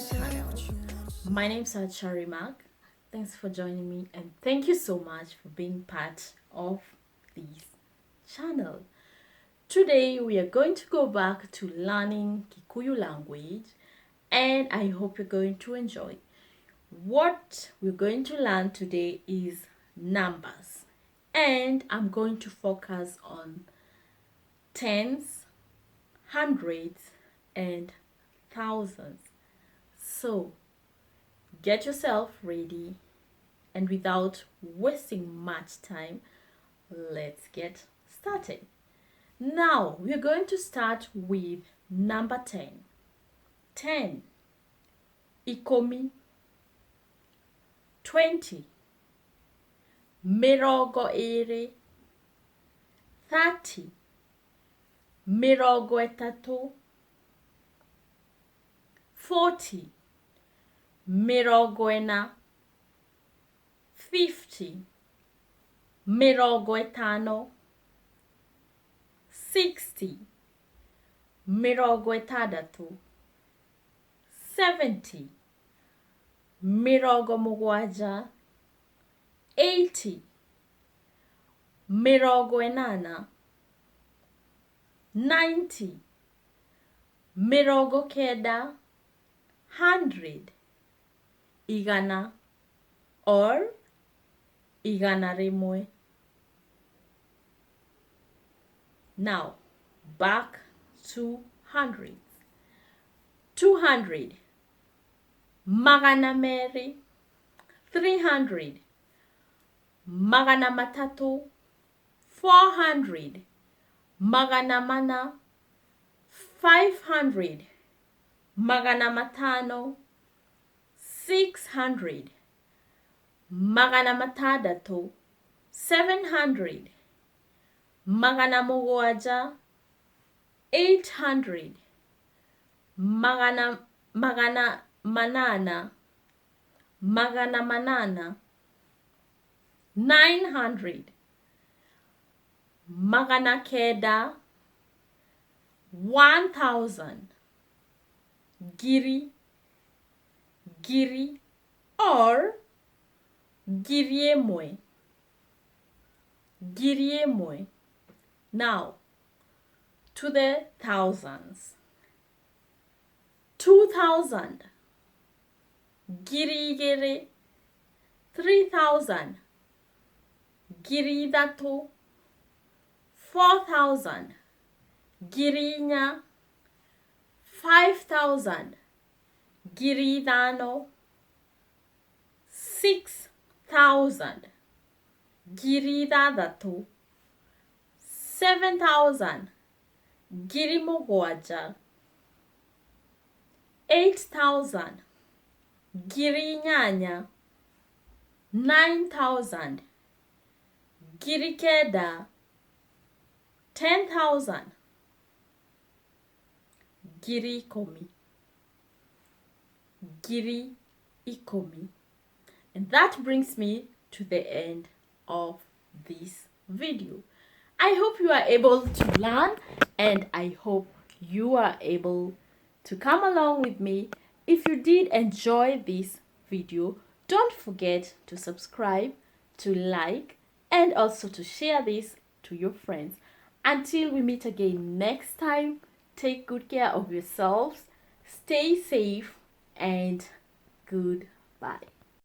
channel. My name is Charimak. Thanks for joining me and thank you so much for being part of this channel. Today we are going to go back to learning Kikuyu language and I hope you're going to enjoy. What we're going to learn today is numbers and I'm going to focus on tens, hundreds and thousands. So get yourself ready and without wasting much time, let's get started. Now we're going to start with number 10. 10. Ikumi. 20. Mirogo ere. 30. Mirogo etatu. 40. Mirogo ena. 50. Mirogo etano. 60. Mirogo etadatu. 70. Mirogo mugwaja. 80. Mirogo enana. 90. Mirogo kenda. 100. Igana or igana rimwe. Now back to hundreds. 200. Magana meri. 300. Magana matatu. 400. Magana mana. 500. Magana matano. 600. Magana matadatu. 700. Magana mugwaja. 800. Magana manana. Magana manana. 900. Magana kenda. 1000. Ngiri or ngiri imwe. Ngiri imwe. Now to the thousands. 2000. Ngiri igiri. 3000. Ngiri ithatu. 4000. Ngiri inya. 5000. Ngiri ithano. 6000. Ngiri ithathatu. 7000. Ngiri mugwaja. 8000. Ngiri inyanya. 9000. Ngiri kenda. 10,000. Ngiri ikumi. Ngiri ikumi. And that brings me to the end of this video. I hope you are able to learn and I hope you are able to come along with me. If you did enjoy this video, don't forget to subscribe, to like, and also to share this to your friends. Until we meet again next time, take good care of yourselves, stay safe, and goodbye.